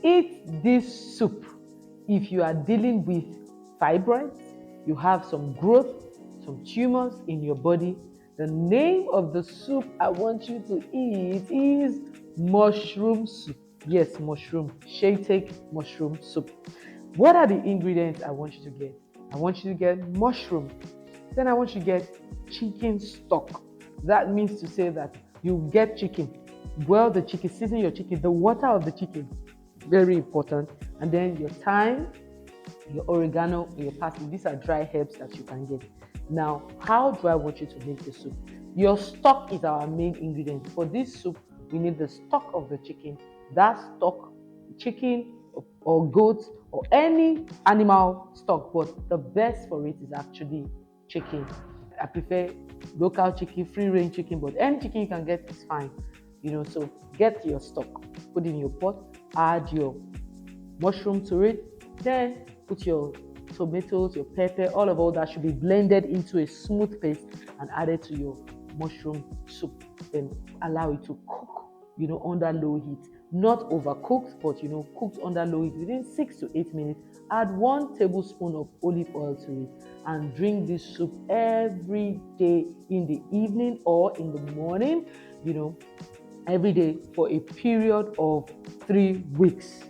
Eat this soup if you are dealing with fibroids, you have some growth, some tumors in your body. The name of the soup I want you to eat is mushroom soup. Yes, mushroom, Shaytek mushroom soup. What are the ingredients I want you to get? I want you to get mushroom. Then I want you to get chicken stock. That means to say that you get chicken. Boil the chicken, season your chicken, the water of the chicken, very important. And then your thyme, your oregano, and your parsley. These are dry herbs that you can get. Now, how do I want you to make the soup? Your stock is our main ingredient. For this soup, we need the stock of the chicken. That stock, chicken or goat or any animal stock, but the best for it is actually chicken. I prefer local chicken, free range chicken, but any chicken you can get is fine. So get your stock, put it in your pot, add your mushroom to it, then put your tomatoes, your pepper, all that should be blended into a smooth paste and added to your mushroom soup. Then allow it to cook, under low heat. Not overcooked, but cooked under low heat within 6 to 8 minutes. Add 1 tablespoon of olive oil to it and drink this soup every day in the evening or in the morning, every day for a period of 3 weeks.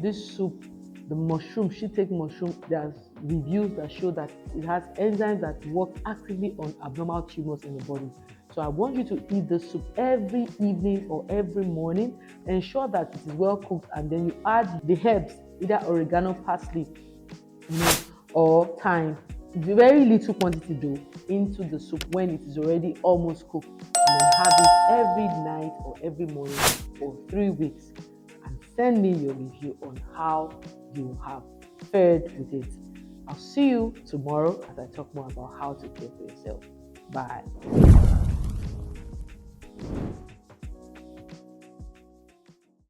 This soup, the mushroom, Shaytek mushroom, there's reviews that show that it has enzymes that work actively on abnormal tumors in the body. So I want you to eat this soup every evening or every morning. Ensure that it is well cooked, and then you add the herbs, either oregano, parsley, or thyme, very little quantity though, into the soup when it is already almost cooked, and then have it every night or every morning for 3 weeks. Send me your review on how you have fared with it. I'll see you tomorrow as I talk more about how to care for yourself. Bye.